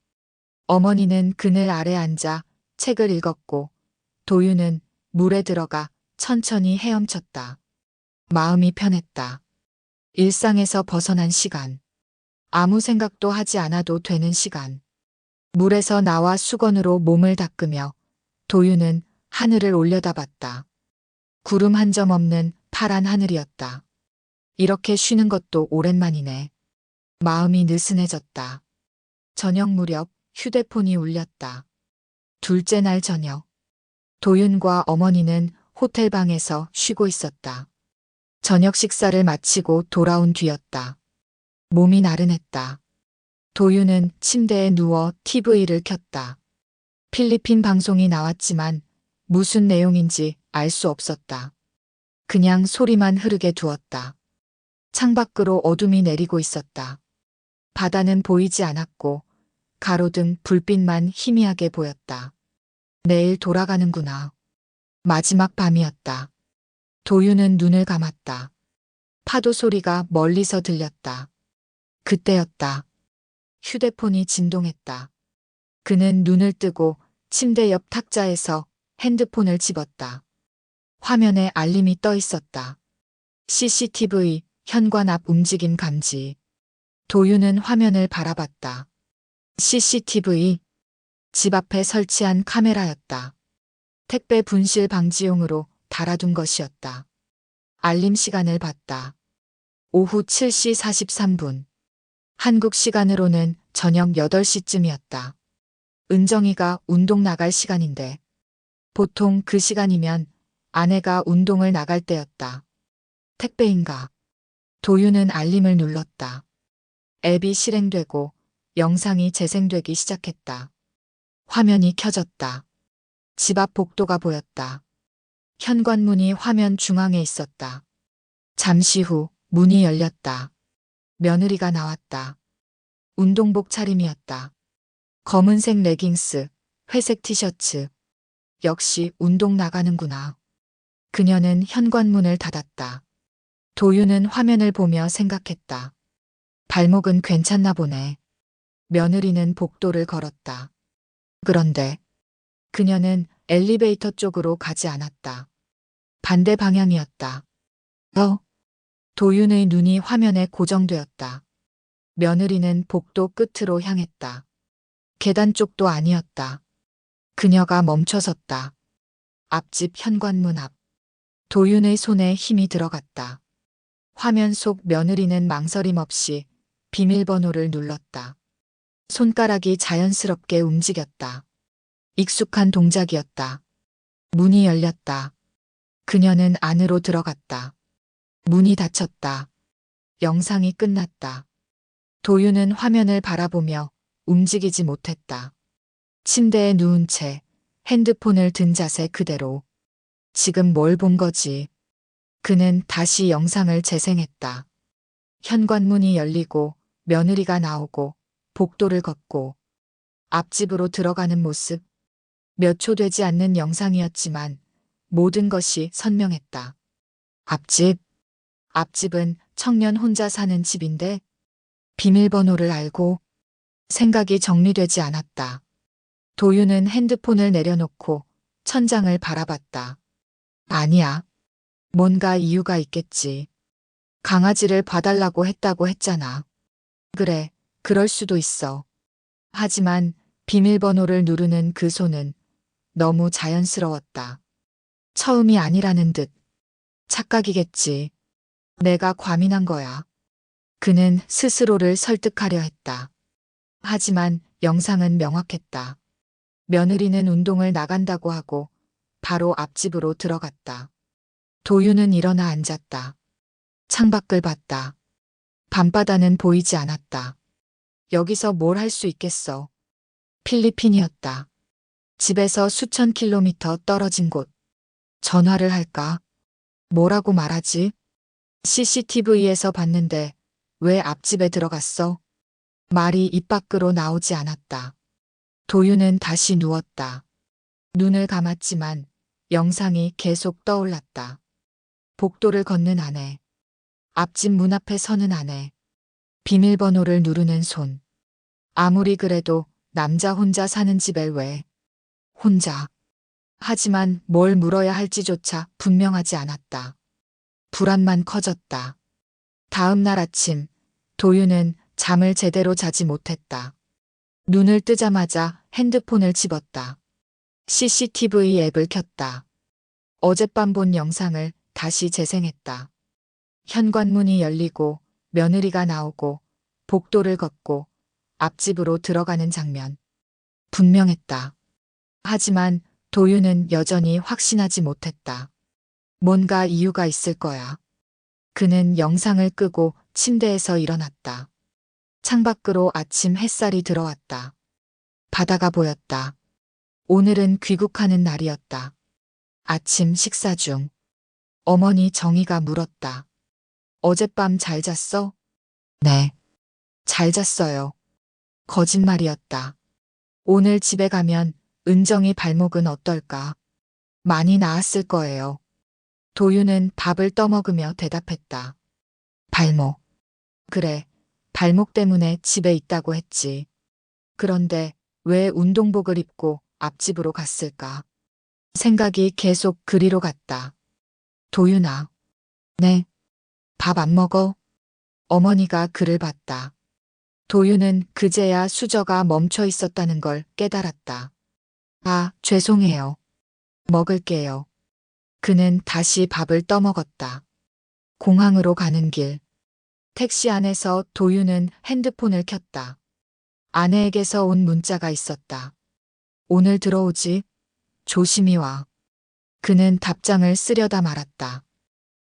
어머니는 그늘 아래 앉아 책을 읽었고 도윤은 물에 들어가 천천히 헤엄쳤다. 마음이 편했다. 일상에서 벗어난 시간. 아무 생각도 하지 않아도 되는 시간. 물에서 나와 수건으로 몸을 닦으며 도윤은 하늘을 올려다봤다. 구름 한 점 없는 파란 하늘이었다. 이렇게 쉬는 것도 오랜만이네. 마음이 느슨해졌다. 저녁 무렵 휴대폰이 울렸다. 둘째 날 저녁. 도윤과 어머니는 호텔 방에서 쉬고 있었다. 저녁 식사를 마치고 돌아온 뒤였다. 몸이 나른했다. 도윤은 침대에 누워 TV를 켰다. 필리핀 방송이 나왔지만 무슨 내용인지 알 수 없었다. 그냥 소리만 흐르게 두었다. 창밖으로 어둠이 내리고 있었다. 바다는 보이지 않았고 가로등 불빛만 희미하게 보였다. 내일 돌아가는구나. 마지막 밤이었다. 도윤은 눈을 감았다. 파도 소리가 멀리서 들렸다. 그때였다. 휴대폰이 진동했다. 그는 눈을 뜨고 침대 옆 탁자에서 핸드폰을 집었다. 화면에 알림이 떠 있었다. CCTV, 현관 앞 움직임 감지. 도윤은 화면을 바라봤다. CCTV. 집 앞에 설치한 카메라였다. 택배 분실 방지용으로 달아둔 것이었다. 알림 시간을 봤다. 오후 7시 43분. 한국 시간으로는 저녁 8시쯤이었다. 은정이가 운동 나갈 시간인데 보통 그 시간이면 아내가 운동을 나갈 때였다. 택배인가? 도윤은 알림을 눌렀다. 앱이 실행되고 영상이 재생되기 시작했다. 화면이 켜졌다. 집 앞 복도가 보였다. 현관문이 화면 중앙에 있었다. 잠시 후 문이 열렸다. 며느리가 나왔다. 운동복 차림이었다. 검은색 레깅스, 회색 티셔츠. 역시 운동 나가는구나. 그녀는 현관문을 닫았다. 도윤은 화면을 보며 생각했다. 발목은 괜찮나 보네. 며느리는 복도를 걸었다. 그런데 그녀는 엘리베이터 쪽으로 가지 않았다. 반대 방향이었다. 도윤의 눈이 화면에 고정되었다. 며느리는 복도 끝으로 향했다. 계단 쪽도 아니었다. 그녀가 멈춰섰다. 앞집 현관문 앞. 도윤의 손에 힘이 들어갔다. 화면 속 며느리는 망설임 없이 비밀번호를 눌렀다. 손가락이 자연스럽게 움직였다. 익숙한 동작이었다. 문이 열렸다. 그녀는 안으로 들어갔다. 문이 닫혔다. 영상이 끝났다. 도윤은 화면을 바라보며 움직이지 못했다. 침대에 누운 채 핸드폰을 든 자세 그대로. 지금 뭘 본 거지? 그는 다시 영상을 재생했다. 현관문이 열리고 며느리가 나오고 복도를 걷고 앞집으로 들어가는 모습. 몇 초 되지 않는 영상이었지만 모든 것이 선명했다. 앞집. 앞집은 청년 혼자 사는 집인데 비밀번호를 알고. 생각이 정리되지 않았다. 도윤은 핸드폰을 내려놓고 천장을 바라봤다. 아니야. 뭔가 이유가 있겠지. 강아지를 봐달라고 했다고 했잖아. 그래, 그럴 수도 있어. 하지만 비밀번호를 누르는 그 손은 너무 자연스러웠다. 처음이 아니라는 듯. 착각이겠지. 내가 과민한 거야. 그는 스스로를 설득하려 했다. 하지만 영상은 명확했다. 며느리는 운동을 나간다고 하고 바로 앞집으로 들어갔다. 도윤은 일어나 앉았다. 창밖을 봤다. 밤바다는 보이지 않았다. 여기서 뭘 할 수 있겠어. 필리핀이었다. 집에서 수천 킬로미터 떨어진 곳. 전화를 할까? 뭐라고 말하지? CCTV에서 봤는데 왜 앞집에 들어갔어? 말이 입 밖으로 나오지 않았다. 도윤은 다시 누웠다. 눈을 감았지만 영상이 계속 떠올랐다. 복도를 걷는 아내. 앞집 문 앞에 서는 아내. 비밀번호를 누르는 손. 아무리 그래도 남자 혼자 사는 집에 왜? 혼자. 하지만 뭘 물어야 할지조차 분명하지 않았다. 불안만 커졌다. 다음 날 아침, 도윤은 잠을 제대로 자지 못했다. 눈을 뜨자마자 핸드폰을 집었다. CCTV 앱을 켰다. 어젯밤 본 영상을 다시 재생했다. 현관문이 열리고 며느리가 나오고 복도를 걷고 앞집으로 들어가는 장면. 분명했다. 하지만 도윤은 여전히 확신하지 못했다. 뭔가 이유가 있을 거야. 그는 영상을 끄고 침대에서 일어났다. 창밖으로 아침 햇살이 들어왔다. 바다가 보였다. 오늘은 귀국하는 날이었다. 아침 식사 중 어머니 정희가 물었다. 어젯밤 잘 잤어? 네. 잘 잤어요. 거짓말이었다. 오늘 집에 가면 은정이 발목은 어떨까? 많이 나았을 거예요. 도윤은 밥을 떠먹으며 대답했다. 발목. 그래, 발목 때문에 집에 있다고 했지. 그런데 왜 운동복을 입고 앞집으로 갔을까? 생각이 계속 그리로 갔다. 도윤아. 네. 밥 안 먹어? 어머니가 그를 봤다. 도윤은 그제야 수저가 멈춰 있었다는 걸 깨달았다. 아, 죄송해요. 먹을게요. 그는 다시 밥을 떠먹었다. 공항으로 가는 길. 택시 안에서 도윤은 핸드폰을 켰다. 아내에게서 온 문자가 있었다. 오늘 들어오지? 조심히 와. 그는 답장을 쓰려다 말았다.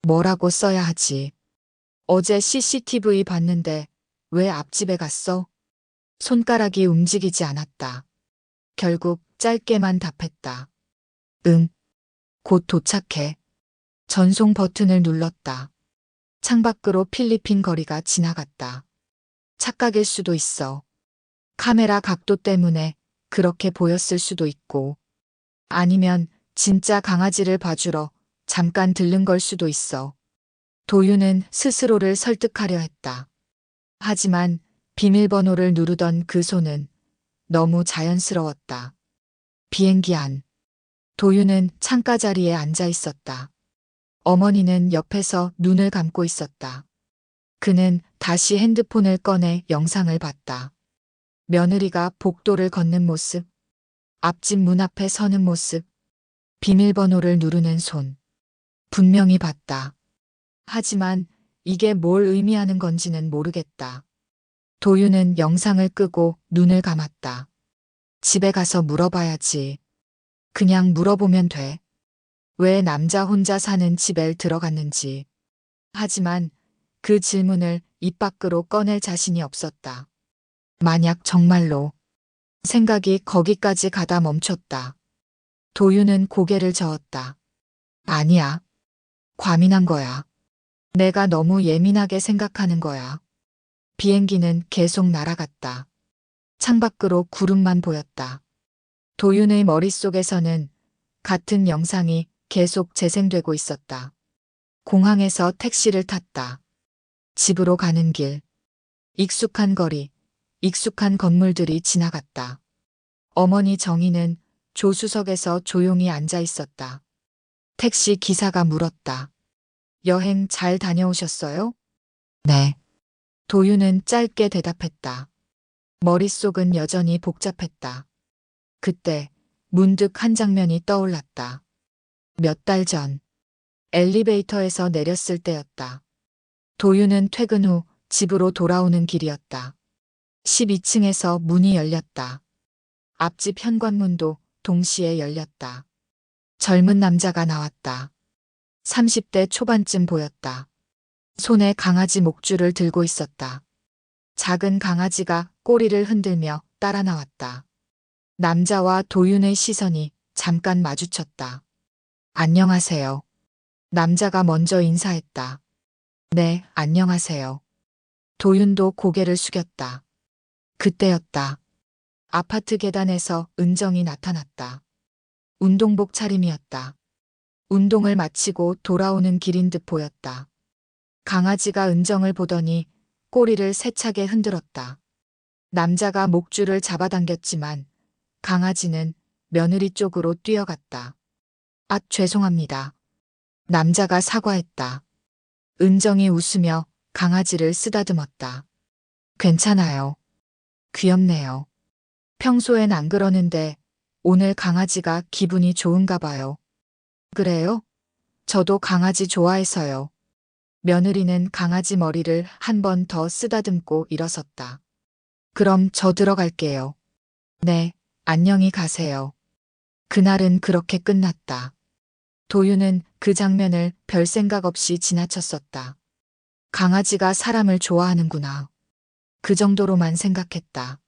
뭐라고 써야 하지? 어제 CCTV 봤는데 왜 앞집에 갔어? 손가락이 움직이지 않았다. 결국 짧게만 답했다. 응. 곧 도착해. 전송 버튼을 눌렀다. 창밖으로 필리핀 거리가 지나갔다. 착각일 수도 있어. 카메라 각도 때문에 그렇게 보였을 수도 있고. 아니면 진짜 강아지를 봐주러 잠깐 들른 걸 수도 있어. 도윤은 스스로를 설득하려 했다. 하지만 비밀번호를 누르던 그 손은 너무 자연스러웠다. 비행기 안. 도윤은 창가 자리에 앉아 있었다. 어머니는 옆에서 눈을 감고 있었다. 그는 다시 핸드폰을 꺼내 영상을 봤다. 며느리가 복도를 걷는 모습, 앞집 문 앞에 서는 모습, 비밀번호를 누르는 손. 분명히 봤다. 하지만 이게 뭘 의미하는 건지는 모르겠다. 도윤은 영상을 끄고 눈을 감았다. 집에 가서 물어봐야지. 그냥 물어보면 돼. 왜 남자 혼자 사는 집에 들어갔는지. 하지만 그 질문을 입 밖으로 꺼낼 자신이 없었다. 만약 정말로. 생각이 거기까지 가다 멈췄다. 도윤은 고개를 저었다. 아니야. 과민한 거야. 내가 너무 예민하게 생각하는 거야. 비행기는 계속 날아갔다. 창밖으로 구름만 보였다. 도윤의 머릿속에서는 같은 영상이 계속 재생되고 있었다. 공항에서 택시를 탔다. 집으로 가는 길. 익숙한 거리, 익숙한 건물들이 지나갔다. 어머니 정희는 조수석에서 조용히 앉아 있었다. 택시 기사가 물었다. 여행 잘 다녀오셨어요? 네. 도윤은 짧게 대답했다. 머릿속은 여전히 복잡했다. 그때 문득 한 장면이 떠올랐다. 몇 달 전 엘리베이터에서 내렸을 때였다. 도윤은 퇴근 후 집으로 돌아오는 길이었다. 12층에서 문이 열렸다. 앞집 현관문도 동시에 열렸다. 젊은 남자가 나왔다. 30대 초반쯤 보였다. 손에 강아지 목줄을 들고 있었다. 작은 강아지가 꼬리를 흔들며 따라 나왔다. 남자와 도윤의 시선이 잠깐 마주쳤다. 안녕하세요. 남자가 먼저 인사했다. 네, 안녕하세요. 도윤도 고개를 숙였다. 그때였다. 아파트 계단에서 은정이 나타났다. 운동복 차림이었다. 운동을 마치고 돌아오는 길인 듯 보였다. 강아지가 은정을 보더니 꼬리를 세차게 흔들었다. 남자가 목줄을 잡아당겼지만 강아지는 며느리 쪽으로 뛰어갔다. 아, 죄송합니다. 남자가 사과했다. 은정이 웃으며 강아지를 쓰다듬었다. 괜찮아요. 귀엽네요. 평소엔 안 그러는데 오늘 강아지가 기분이 좋은가 봐요. 그래요? 저도 강아지 좋아해서요. 며느리는 강아지 머리를 한 번 더 쓰다듬고 일어섰다. 그럼 저 들어갈게요. 네, 안녕히 가세요. 그날은 그렇게 끝났다. 도윤은 그 장면을 별 생각 없이 지나쳤었다. 강아지가 사람을 좋아하는구나. 그 정도로만 생각했다.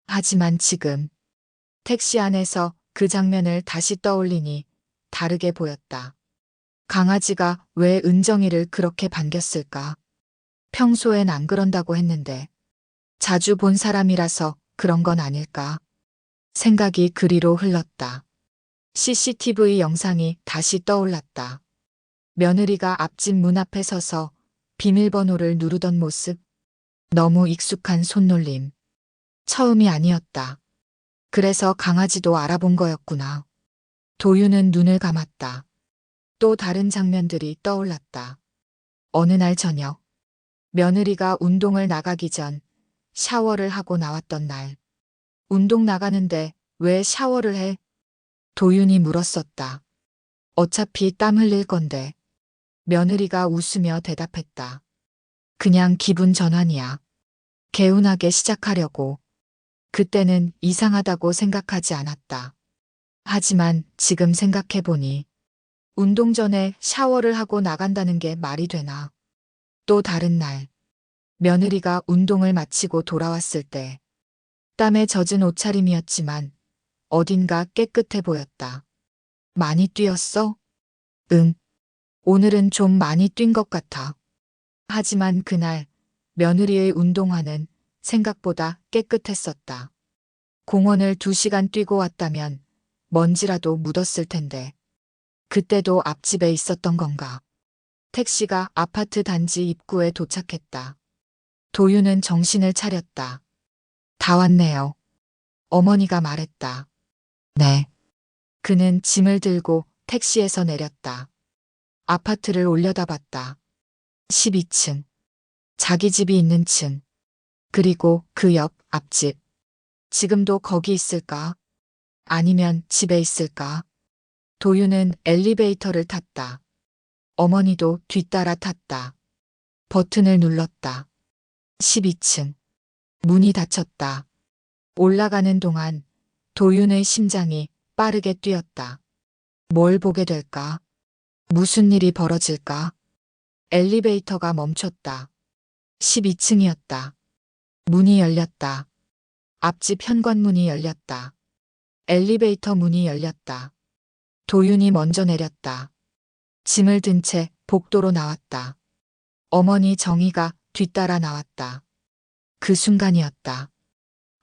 하지만 지금 택시 안에서 그 장면을 다시 떠올리니 다르게 보였다. 강아지가 왜 은정이를 그렇게 반겼을까? 평소엔 안 그런다고 했는데 자주 본 사람이라서 그런 건 아닐까? 생각이 그리로 흘렀다. CCTV 영상이 다시 떠올랐다. 며느리가 앞집 문 앞에 서서 비밀번호를 누르던 모습. 너무 익숙한 손놀림. 처음이 아니었다. 그래서 강아지도 알아본 거였구나. 도윤은 눈을 감았다. 또 다른 장면들이 떠올랐다. 어느 날 저녁, 며느리가 운동을 나가기 전 샤워를 하고 나왔던 날. 운동 나가는데 왜 샤워를 해? 도윤이 물었었다. 어차피 땀 흘릴 건데. 며느리가 웃으며 대답했다. 그냥 기분 전환이야. 개운하게 시작하려고. 그때는 이상하다고 생각하지 않았다. 하지만 지금 생각해보니 운동 전에 샤워를 하고 나간다는 게 말이 되나. 또 다른 날, 며느리가 운동을 마치고 돌아왔을 때 땀에 젖은 옷차림이었지만 어딘가 깨끗해 보였다. 많이 뛰었어? 응. 오늘은 좀 많이 뛴 것 같아. 하지만 그날 며느리의 운동화는 생각보다 깨끗했었다. 공원을 2시간 뛰고 왔다면 먼지라도 묻었을 텐데. 그때도 앞집에 있었던 건가? 택시가 아파트 단지 입구에 도착했다. 도윤은 정신을 차렸다. 다 왔네요. 어머니가 말했다. 네. 그는 짐을 들고 택시에서 내렸다. 아파트를 올려다봤다. 12층. 자기 집이 있는 층. 그리고 그 옆 앞집. 지금도 거기 있을까? 아니면 집에 있을까? 도윤은 엘리베이터를 탔다. 어머니도 뒤따라 탔다. 버튼을 눌렀다. 12층. 문이 닫혔다. 올라가는 동안 도윤의 심장이 빠르게 뛰었다. 뭘 보게 될까? 무슨 일이 벌어질까? 엘리베이터가 멈췄다. 12층이었다. 문이 열렸다. 앞집 현관문이 열렸다. 엘리베이터 문이 열렸다. 도윤이 먼저 내렸다. 짐을 든 채 복도로 나왔다. 어머니 정희가 뒤따라 나왔다. 그 순간이었다.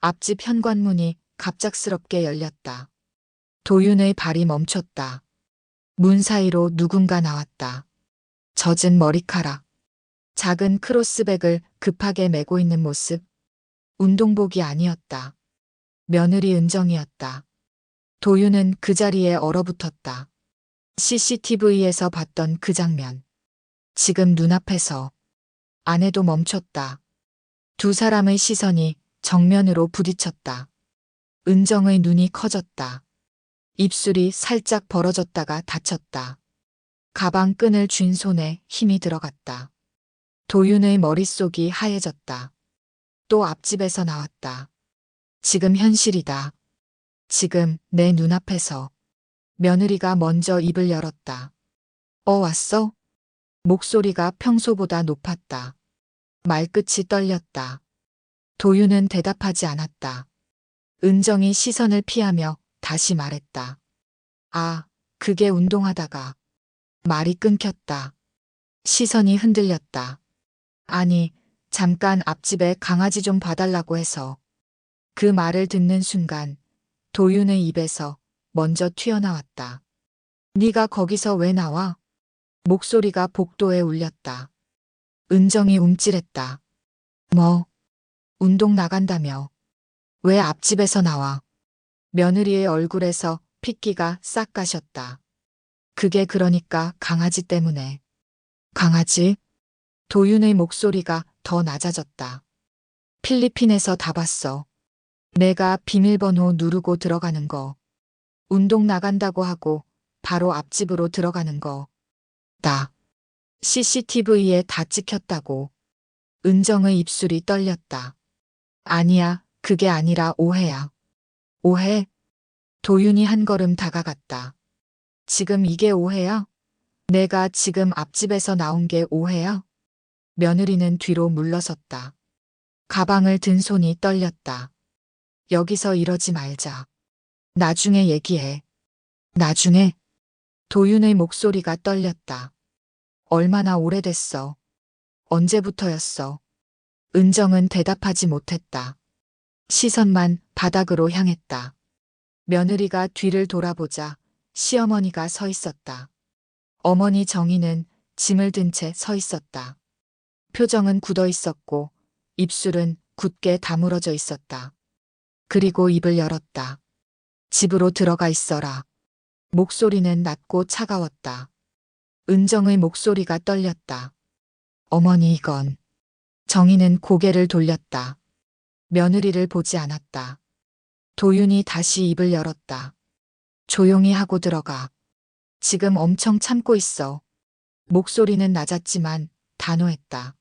앞집 현관문이 갑작스럽게 열렸다. 도윤의 발이 멈췄다. 문 사이로 누군가 나왔다. 젖은 머리카락. 작은 크로스백을 급하게 메고 있는 모습. 운동복이 아니었다. 며느리 은정이었다. 도윤은 그 자리에 얼어붙었다. CCTV에서 봤던 그 장면. 지금 눈앞에서. 아내도 멈췄다. 두 사람의 시선이 정면으로 부딪혔다. 은정의 눈이 커졌다. 입술이 살짝 벌어졌다가 닫혔다. 가방 끈을 쥔 손에 힘이 들어갔다. 도윤의 머릿속이 하얘졌다. 또 앞집에서 나왔다. 지금 현실이다. 지금 내 눈앞에서. 며느리가 먼저 입을 열었다. 왔어? 목소리가 평소보다 높았다. 말끝이 떨렸다. 도윤은 대답하지 않았다. 은정이 시선을 피하며 다시 말했다. 아, 그게 운동하다가. 말이 끊겼다. 시선이 흔들렸다. 아니, 잠깐 앞집에 강아지 좀 봐달라고 해서. 그 말을 듣는 순간 도윤의 입에서 먼저 튀어나왔다. 네가 거기서 왜 나와? 목소리가 복도에 울렸다. 은정이 움찔했다. 뭐? 운동 나간다며. 왜 앞집에서 나와? 며느리의 얼굴에서 핏기가 싹 가셨다. 그게 그러니까 강아지 때문에. 강아지? 도윤의 목소리가 더 낮아졌다. 필리핀에서 다 봤어. 내가 비밀번호 누르고 들어가는 거. 운동 나간다고 하고 바로 앞집으로 들어가는 거. 나 CCTV에 다 찍혔다고. 은정의 입술이 떨렸다. 아니야, 그게 아니라 오해야. 오해? 도윤이 한 걸음 다가갔다. 지금 이게 오해야? 내가 지금 앞집에서 나온 게 오해야? 며느리는 뒤로 물러섰다. 가방을 든 손이 떨렸다. 여기서 이러지 말자. 나중에 얘기해. 나중에? 도윤의 목소리가 떨렸다. 얼마나 오래됐어? 언제부터였어? 은정은 대답하지 못했다. 시선만 바닥으로 향했다. 며느리가 뒤를 돌아보자 시어머니가 서 있었다. 어머니 정희는 짐을 든 채 서 있었다. 표정은 굳어 있었고 입술은 굳게 다물어져 있었다. 그리고 입을 열었다. 집으로 들어가 있어라. 목소리는 낮고 차가웠다. 은정의 목소리가 떨렸다. 어머니 이건. 정희는 고개를 돌렸다. 며느리를 보지 않았다. 도윤이 다시 입을 열었다. 조용히 하고 들어가. 지금 엄청 참고 있어. 목소리는 낮았지만 단호했다.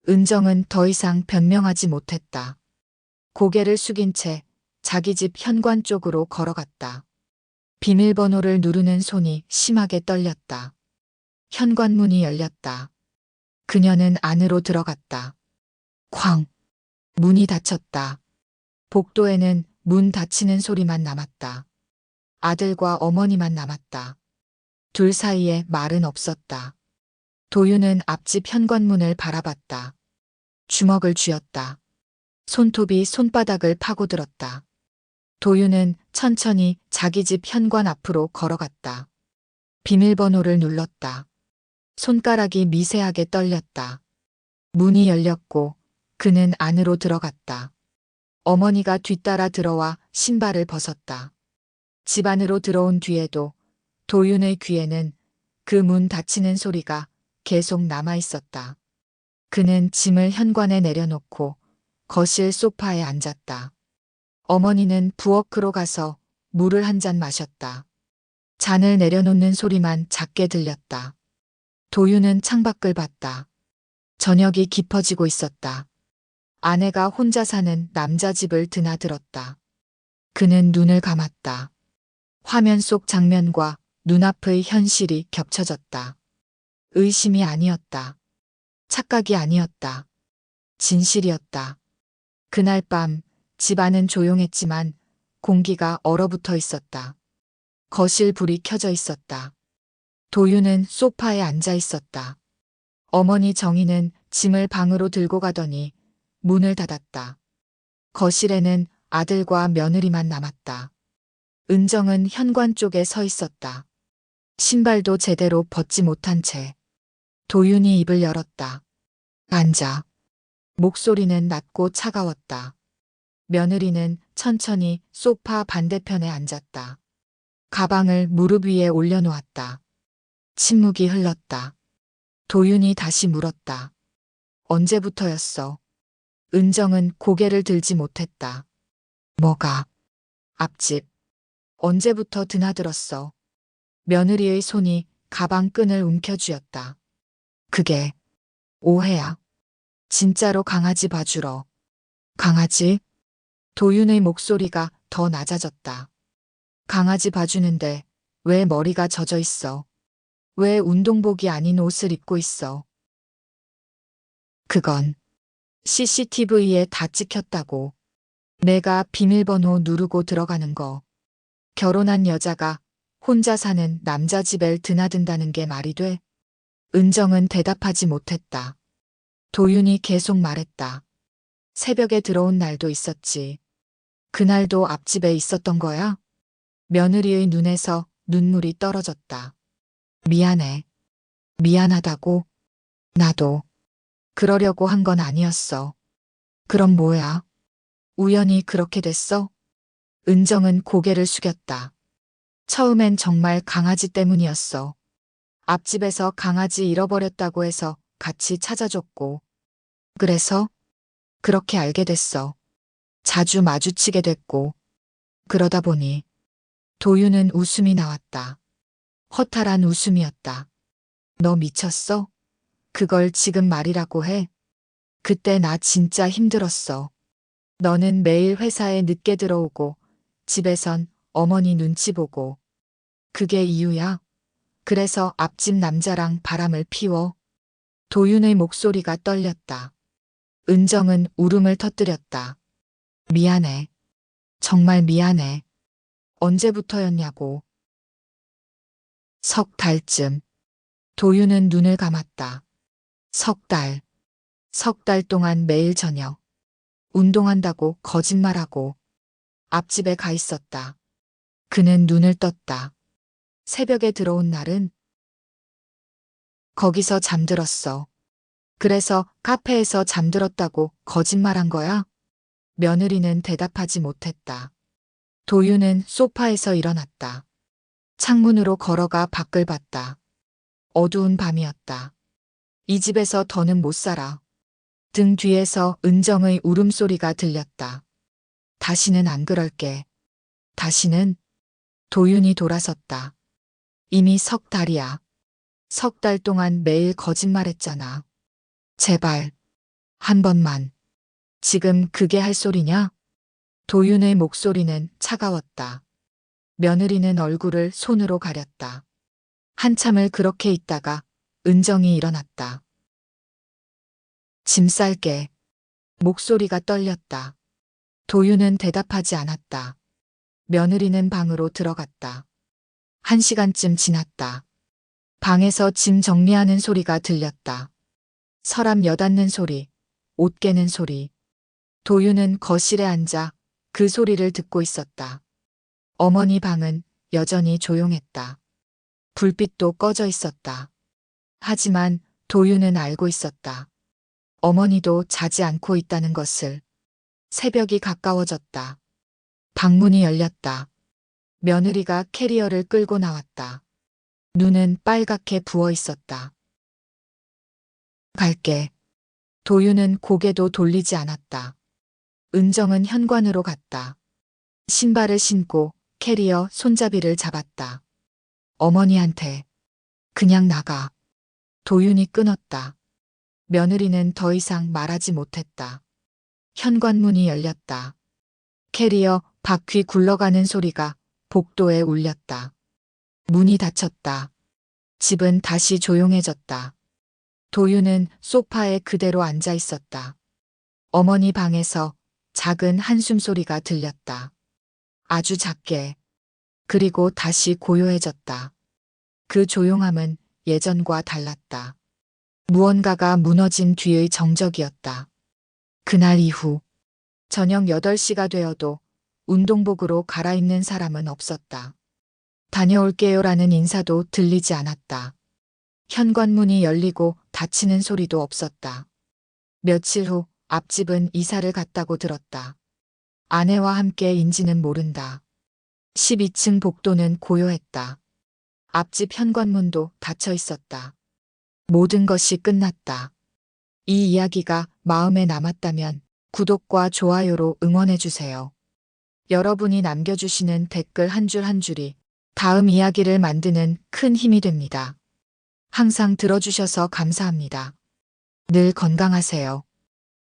은정은 더 이상 변명하지 못했다. 고개를 숙인 채 자기 집 현관 쪽으로 걸어갔다. 비밀번호를 누르는 손이 심하게 떨렸다. 현관문이 열렸다. 그녀는 안으로 들어갔다. 쾅! 문이 닫혔다. 복도에는 문 닫히는 소리만 남았다. 아들과 어머니만 남았다. 둘 사이에 말은 없었다. 도윤은 앞집 현관문을 바라봤다. 주먹을 쥐었다. 손톱이 손바닥을 파고들었다. 도윤은 천천히 자기 집 현관 앞으로 걸어갔다. 비밀번호를 눌렀다. 손가락이 미세하게 떨렸다. 문이 열렸고 그는 안으로 들어갔다. 어머니가 뒤따라 들어와 신발을 벗었다. 집 안으로 들어온 뒤에도 도윤의 귀에는 그 문 닫히는 소리가 계속 남아 있었다. 그는 짐을 현관에 내려놓고 거실 소파에 앉았다. 어머니는 부엌으로 가서 물을 한 잔 마셨다. 잔을 내려놓는 소리만 작게 들렸다. 도윤은 창밖을 봤다. 저녁이 깊어지고 있었다. 아내가 혼자 사는 남자 집을 드나들었다. 그는 눈을 감았다. 화면 속 장면과 눈앞의 현실이 겹쳐졌다. 의심이 아니었다. 착각이 아니었다. 진실이었다. 그날 밤 집안은 조용했지만 공기가 얼어붙어 있었다. 거실 불이 켜져 있었다. 도윤은 소파에 앉아 있었다. 어머니 정희는 짐을 방으로 들고 가더니 문을 닫았다. 거실에는 아들과 며느리만 남았다. 은정은 현관 쪽에 서 있었다. 신발도 제대로 벗지 못한 채. 도윤이 입을 열었다. 앉아. 목소리는 낮고 차가웠다. 며느리는 천천히 소파 반대편에 앉았다. 가방을 무릎 위에 올려놓았다. 침묵이 흘렀다. 도윤이 다시 물었다. 언제부터였어? 은정은 고개를 들지 못했다. 뭐가? 앞집. 언제부터 드나들었어? 며느리의 손이 가방 끈을 움켜쥐었다. 그게 오해야. 진짜로 강아지 봐주러. 강아지? 도윤의 목소리가 더 낮아졌다. 강아지 봐주는데 왜 머리가 젖어 있어? 왜 운동복이 아닌 옷을 입고 있어? 그건 CCTV에 다 찍혔다고. 내가 비밀번호 누르고 들어가는 거. 결혼한 여자가 혼자 사는 남자 집에 드나든다는 게 말이 돼? 은정은 대답하지 못했다. 도윤이 계속 말했다. 새벽에 들어온 날도 있었지. 그날도 앞집에 있었던 거야? 며느리의 눈에서 눈물이 떨어졌다. 미안해. 미안하다고? 나도. 그러려고 한 건 아니었어. 그럼 뭐야? 우연히 그렇게 됐어? 은정은 고개를 숙였다. 처음엔 정말 강아지 때문이었어. 앞집에서 강아지 잃어버렸다고 해서 같이 찾아줬고. 그래서 그렇게 알게 됐어. 자주 마주치게 됐고. 그러다 보니 도윤은 웃음이 나왔다. 허탈한 웃음이었다. 너 미쳤어? 그걸 지금 말이라고 해? 그때 나 진짜 힘들었어. 너는 매일 회사에 늦게 들어오고 집에선 어머니 눈치 보고. 그게 이유야? 그래서 앞집 남자랑 바람을 피워? 도윤의 목소리가 떨렸다. 은정은 울음을 터뜨렸다. 미안해. 정말 미안해. 언제부터였냐고. 석 달쯤. 도윤은 눈을 감았다. 석 달. 석 달 동안 매일 저녁. 운동한다고 거짓말하고 앞집에 가 있었다. 그는 눈을 떴다. 새벽에 들어온 날은 거기서 잠들었어. 그래서 카페에서 잠들었다고 거짓말한 거야? 며느리는 대답하지 못했다. 도윤은 소파에서 일어났다. 창문으로 걸어가 밖을 봤다. 어두운 밤이었다. 이 집에서 더는 못 살아. 등 뒤에서 은정의 울음소리가 들렸다. 다시는 안 그럴게. 다시는. 도윤이 돌아섰다. 이미 석 달이야. 석 달 동안 매일 거짓말했잖아. 제발. 한 번만. 지금 그게 할 소리냐? 도윤의 목소리는 차가웠다. 며느리는 얼굴을 손으로 가렸다. 한참을 그렇게 있다가 은정이 일어났다. 짐 쌀게. 목소리가 떨렸다. 도윤은 대답하지 않았다. 며느리는 방으로 들어갔다. 1시간쯤 지났다. 방에서 짐 정리하는 소리가 들렸다. 서랍 여닫는 소리, 옷 깨는 소리. 도윤은 거실에 앉아 그 소리를 듣고 있었다. 어머니 방은 여전히 조용했다. 불빛도 꺼져 있었다. 하지만 도윤은 알고 있었다. 어머니도 자지 않고 있다는 것을. 새벽이 가까워졌다. 방문이 열렸다. 며느리가 캐리어를 끌고 나왔다. 눈은 빨갛게 부어 있었다. 갈게. 도윤은 고개도 돌리지 않았다. 은정은 현관으로 갔다. 신발을 신고 캐리어 손잡이를 잡았다. 어머니한테. 그냥 나가. 도윤이 끊었다. 며느리는 더 이상 말하지 못했다. 현관문이 열렸다. 캐리어 바퀴 굴러가는 소리가 복도에 울렸다. 문이 닫혔다. 집은 다시 조용해졌다. 도윤은 소파에 그대로 앉아 있었다. 어머니 방에서 작은 한숨 소리가 들렸다. 아주 작게. 그리고 다시 고요해졌다. 그 조용함은 예전과 달랐다. 무언가가 무너진 뒤의 정적이었다. 그날 이후 저녁 8시가 되어도 운동복으로 갈아입는 사람은 없었다. 다녀올게요라는 인사도 들리지 않았다. 현관문이 열리고 닫히는 소리도 없었다. 며칠 후 앞집은 이사를 갔다고 들었다. 아내와 함께인지는 모른다. 12층 복도는 고요했다. 앞집 현관문도 닫혀 있었다. 모든 것이 끝났다. 이 이야기가 마음에 남았다면 구독과 좋아요로 응원해주세요. 여러분이 남겨주시는 댓글 한 줄 한 줄이 다음 이야기를 만드는 큰 힘이 됩니다. 항상 들어주셔서 감사합니다. 늘 건강하세요.